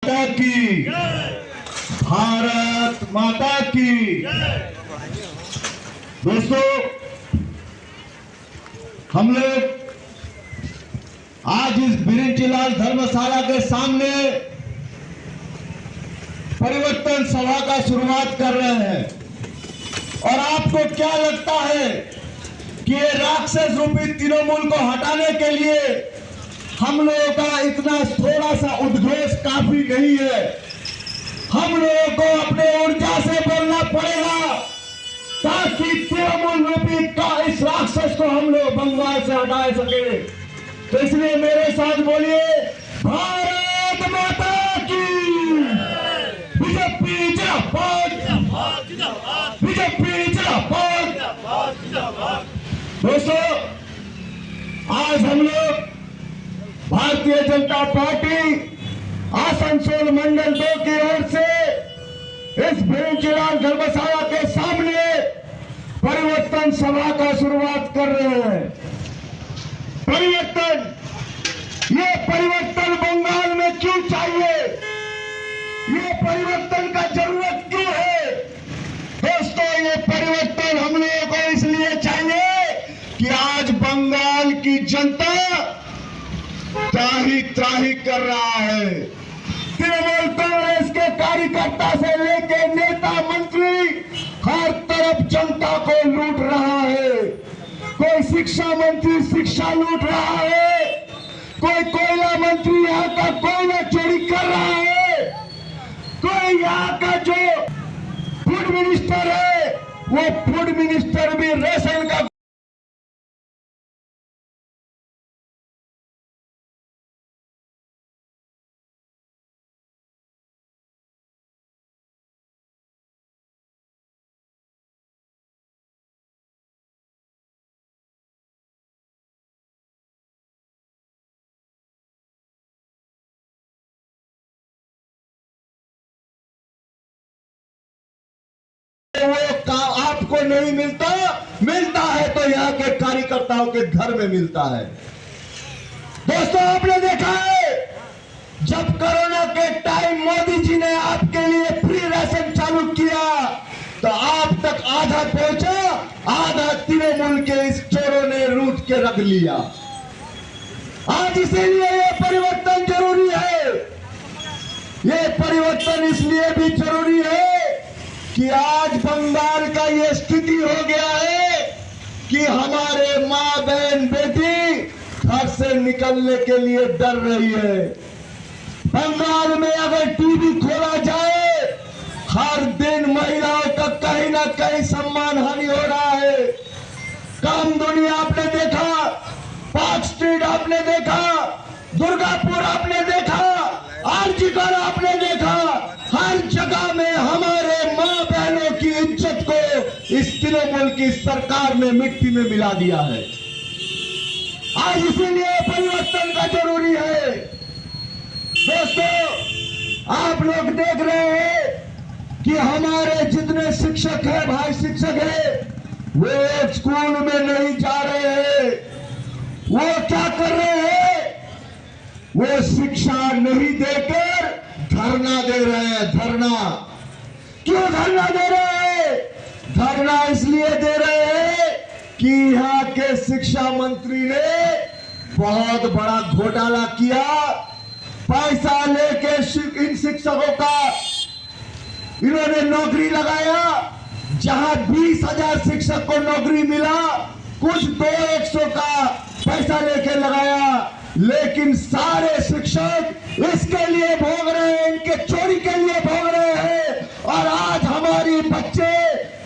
माता की, भारत माता की। दोस्तों, हम लोग आज इस बिरिंचीलाल धर्मशाला के सामने परिवर्तन सभा का शुरुआत कर रहे हैं। और आपको क्या लगता है कि ये राक्षस रूपी तृणमूल को हटाने के लिए हम लोगों का इतना थोड़ा सा उद्घोष काफी नहीं है? हम लोगों को अपने ऊर्जा से बोलना पड़ेगा ताकि तृणमूल रूपी का इस राक्षस को हम लोग बंगाल से हटा सके। तो इसलिए मेरे साथ बोलिए, भारत माता की, बीजेपी जिंदाबाद, बीजेपी जिंदाबाद। दोस्तों, आज हम लोग भारतीय जनता पार्टी आसनसोल मंडल 2 की ओर से इस बिरिंचीलाल धर्मशाला के सामने परिवर्तन सभा का शुरुआत कर रहे हैं। परिवर्तन, ये परिवर्तन बंगाल में क्यों चाहिए? ये परिवर्तन का जरूरत क्यों है? दोस्तों, ये परिवर्तन हम लोगों को इसलिए चाहिए कि आज बंगाल की जनता त्राही त्राही कर रहा है। तृणमूल कांग्रेस के कार्यकर्ता से लेकर नेता मंत्री हर तरफ जनता को लूट रहा है। कोई शिक्षा मंत्री शिक्षा लूट रहा है, कोई कोयला मंत्री यहाँ का कोयला चोरी कर रहा है, कोई यहाँ का जो फूड मिनिस्टर है वो फूड मिनिस्टर भी रेशन का वो आपको नहीं मिलता, मिलता है तो यहाँ के कार्यकर्ताओं के घर में मिलता है। दोस्तों, आपने देखा है जब कोरोना के टाइम मोदी जी ने आपके लिए फ्री राशन चालू किया तो आप तक आधा पहुंचा, आधा तृणमूल के इस चोरों ने लूट के रख लिया। आज इसीलिए ये परिवर्तन जरूरी है। ये परिवर्तन इसलिए भी जरूरी है कि आज बंगाल का ये स्थिति हो गया है कि हमारे माँ बहन बेटी घर से निकलने के लिए डर रही है। बंगाल में अगर टीवी खोला जाए, हर दिन महिलाओं का कहीं ना कहीं सम्मान हानि हो रहा है। काम दुनिया आपने देखा, पार्क स्ट्रीट आपने देखा, दुर्गापुर आपने देखा, आरजीकर आपने देखा, हर जगह में हमारे माँ बहनों की इज्जत को इस तृणमूल की सरकार ने मिट्टी में मिला दिया है। आज इसीलिए परिवर्तन का जरूरी है। दोस्तों, आप लोग देख रहे हैं कि हमारे जितने शिक्षक हैं, भाई शिक्षक हैं, वो स्कूल में नहीं जा रहे हैं। वो क्या कर रहे हैं? वो शिक्षा नहीं देकर धरना दे रहे हैं। धरना क्यों धरना दे रहे हैं? धरना इसलिए दे रहे हैं कि यहाँ के शिक्षा मंत्री ने बहुत बड़ा घोटाला किया। पैसा लेके इन शिक्षकों का इन्होंने नौकरी लगाया। जहां 20,000 शिक्षक को नौकरी मिला, कुछ 200-100 का पैसा लेके लगाया, लेकिन सारे शिक्षक इसके लिए भोग रहे हैं, इनके चोरी के लिए भोग रहे हैं। और आज हमारी बच्चे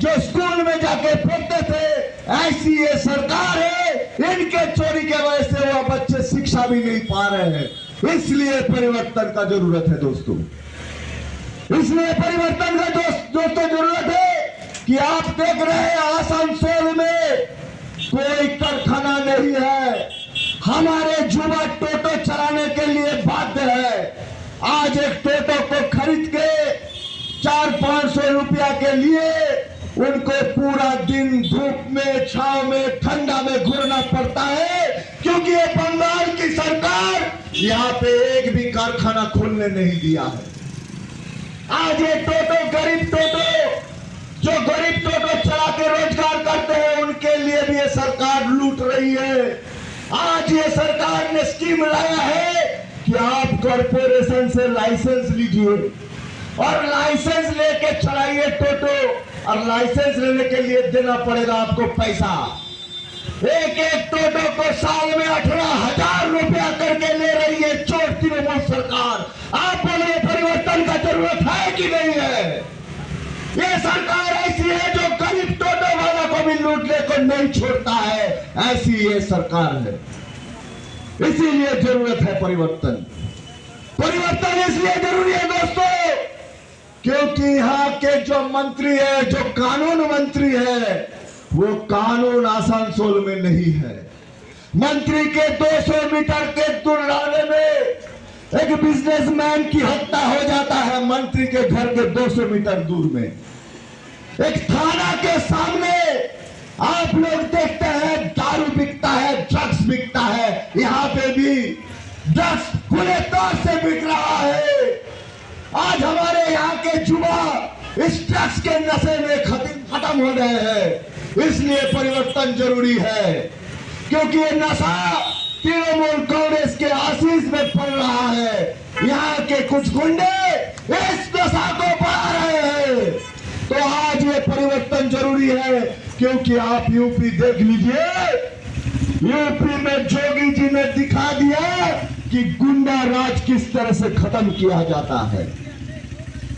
जो स्कूल में जाके पढ़ते थे, ऐसी ये सरकार है, इनके चोरी के वजह से वो बच्चे शिक्षा भी नहीं पा रहे हैं। इसलिए परिवर्तन का जरूरत है दोस्तों। इसलिए परिवर्तन का दोस्तों जरूरत है कि आप देख रहे हैं आसनसोल में कोई कारखाना नहीं है। हमारे युवा टोटो चलाने के लिए बाध्य है। आज एक टोटो को खरीद के 400-500 रुपया के लिए उनको पूरा दिन धूप में, छांव में, ठंडा में घूरना पड़ता है, क्योंकि ये बंगाल की सरकार यहाँ पे एक भी कारखाना खोलने नहीं दिया है। आज ये टोटो गरीब टोटो जो गरीब टोटो चला के रोजगार करते हैं उनके लिए भी ये सरकार लूट रही है। आज ये सरकार ने स्कीम लाया है कि आप कॉर्पोरेशन से लाइसेंस लीजिए और लाइसेंस लेके चलाइए टोटो, और लाइसेंस लेने के लिए देना पड़ेगा आपको पैसा। एक एक टोटो को साल में 18,000 रुपया करके ले रही है चोर तृणमूल सरकार। आप बोले परिवर्तन का जरूरत है कि नहीं है? ये सरकार ऐसी है जो गरीब टोटो वाला को भी लूटने को नहीं छोड़ता है, ऐसी ये सरकार है। इसीलिए जरूरत है परिवर्तन। परिवर्तन इसलिए जरूरी है दोस्तों क्योंकि यहाँ के जो मंत्री है, जो कानून मंत्री है, वो कानून आसनसोल में नहीं है। मंत्री के 200 मीटर के दूराने में एक बिजनेसमैन की हत्या हो जाता है। मंत्री के घर के 200 मीटर दूर में एक थाना के सामने आप लोग देखते हैं दारू बिकता है, ड्रग्स बिकता है। यहाँ पे भी ड्रग्स खुले तौर से बिक रहा है। आज हमारे यहाँ के युवा इस ड्रग्स के नशे में खत्म हो गए हैं। इसलिए परिवर्तन जरूरी है क्योंकि ये नशा तृणमूल कांग्रेस के आशीष में पड़ रहा है। यहाँ के कुछ गुंडे इस नशा को बढ़ा रहे हैं। तो आज ये परिवर्तन जरूरी है क्योंकि आप यूपी देख लीजिए, यूपी में जोगी जी ने दिखा दिया कि गुंडा राज किस तरह से खत्म किया जाता है।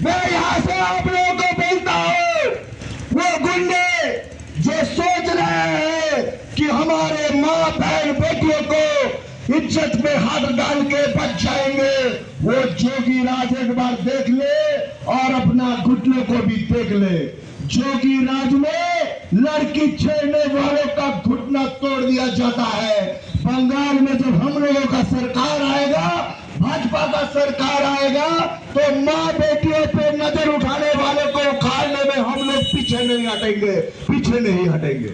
मैं यहां से आप लोगों को बोलता हूं, वो गुंडे जो सोच रहे हैं कि हमारे माँ बहन बेटियों को इज्जत में हाथ डाल के बच जाएंगे, वो जोगी राज एक बार देख ले और अपना घुटनों को भी देख ले। जोगी राज में लड़की छेड़ने वालों का घुटना तोड़ दिया जाता है। बंगाल में जब हम लोगों का सरकार आएगा, भाजपा का सरकार आएगा, तो माँ बेटियों पे नजर उठाने वालों को उखाड़ने में हम लोग पीछे नहीं हटेंगे, पीछे नहीं हटेंगे।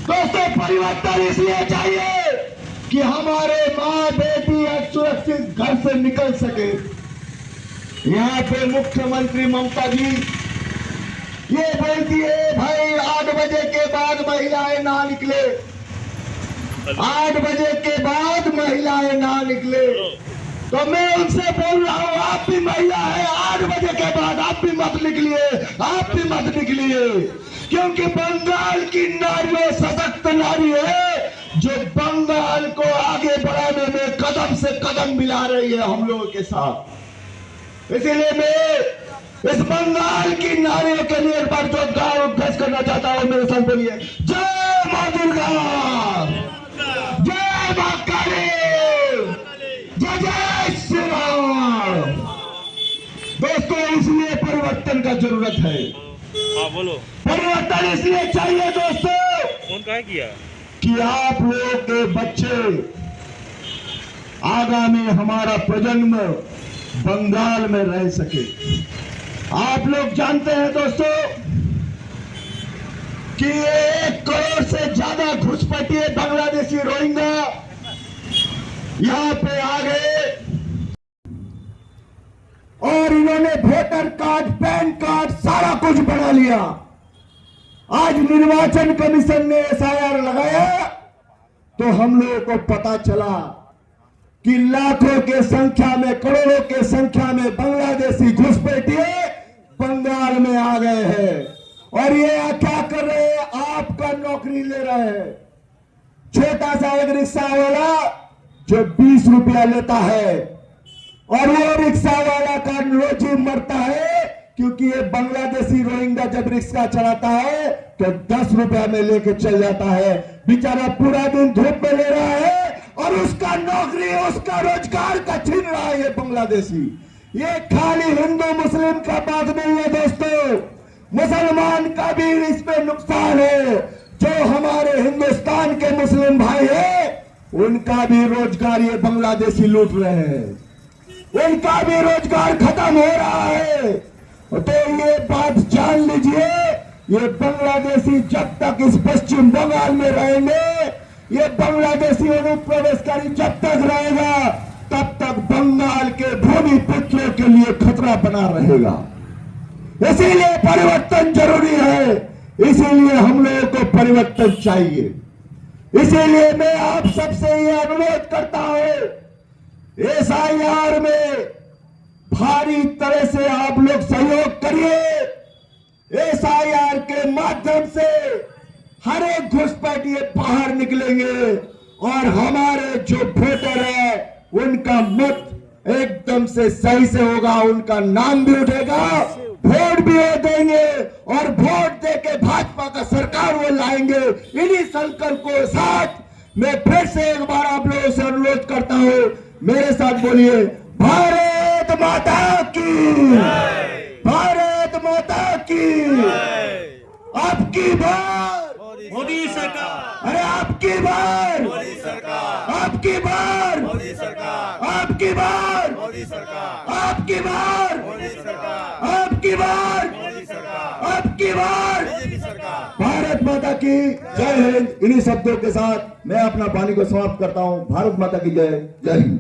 दोस्तों परिवर्तन इसलिए चाहिए कि हमारे माँ बेटी एक सुरक्षित घर से निकल सके। यहाँ पे मुख्यमंत्री ममता जी ये बोलती है भाई 8 बजे के बाद महिलाएं ना निकले, 8 बजे के बाद महिलाएं ना निकले। तो मैं उनसे बोल रहा हूं आप भी महिला है, 8 बजे के बाद आप भी मत निकलिए, आप भी मत निकलिए, क्योंकि बंगाल की नारियों सशक्त नारी है जो बंगाल को आगे बढ़ाने में कदम से कदम मिला रही है हम लोगों के साथ। इसीलिए मैं इस बंगाल की नारियों के लिए एक बार जो गाँव अभ्यास करना चाहता हूं, मेरे साथ बोलिए जय मां दुर्गा, जय मां काली, जय जय श्री राम। दोस्तों इसलिए परिवर्तन का जरूरत है। हाँ बोलो। परिवर्तन इसलिए चाहिए दोस्तों कौन कहा किया कि आप लोगों के बच्चे आगामी हमारा प्रजन्म बंगाल में रह सके। आप लोग जानते हैं दोस्तों कि 1 करोड़ से ज्यादा घुसपैठिए बांग्लादेशी रोहिंग्या यहां पे आ गए और इन्होंने वोटर कार्ड, पैन कार्ड सारा कुछ बना लिया। आज निर्वाचन कमीशन ने एसआईआर लगाया तो हम लोगों को पता चला कि लाखों के संख्या में, करोड़ों के संख्या में बांग्लादेशी घुसपैठिए बंगाल में आ गए हैं। और ये क्या कर रहे हैं? आपका नौकरी ले रहे हैं। छोटा सा एक रिक्शा वाला जो 20 रुपया लेता है और वो रिक्शा वाला का रोजी मरता है क्योंकि ये बांग्लादेशी रोहिंग्या जब रिक्शा चलाता है तो 10 रुपया में लेके चल जाता है। बेचारा पूरा दिन धूप में ले रहा है और उसका नौकरी, उसका रोजगार का छीन रहा है ये बांग्लादेशी। ये खाली हिंदू मुस्लिम का बात नहीं है दोस्तों, मुसलमान का भी इसमें नुकसान है। जो हमारे हिंदुस्तान के मुस्लिम भाई है उनका भी रोजगार ये बांग्लादेशी लूट रहे हैं, उनका भी रोजगार खत्म हो रहा है। तो ये बात जान लीजिए, ये बांग्लादेशी जब तक इस पश्चिम बंगाल में रहेंगे ये बांग्लादेशी अनुप्रवेशकारी जब तक रहेगा तब तक बंगाल के भूमि पुत्रों के लिए खतरा बना रहेगा। इसीलिए परिवर्तन जरूरी है, इसीलिए हम लोगों को परिवर्तन चाहिए। इसीलिए मैं आप सबसे ये अनुरोध करता हूं, SIR में भारी तरह से आप लोग सहयोग करिए। SIR के माध्यम से हर एक घुसपैठिए बाहर निकलेंगे और हमारे जो वोटर है उनका मत एकदम से सही से होगा, उनका नाम भी उठेगा, वोट भी वो देंगे और वोट देके भाजपा का सरकार वो लाएंगे। इन्हीं संकल्प को साथ मैं फिर से एक बार आप लोगों से अनुरोध करता हूं, मेरे साथ बोलिए, भारत माता की, भारत माता की। आपकी बार मोदी सरकार, अरे आपकी बार, मोदी सरकार, आपकी बार, मोदी सरकार, आपकी बार, मोदी सरकार, आपकी बार, मोदी सरकार, आपकी बार, मोदी सरकार, आपकी बार। बीजेपी सरकार। भारत माता की जय हिंद। इन्हीं शब्दों के साथ मैं अपना वाणी को समाप्त करता हूं। भारत माता की जय, जय हिंद।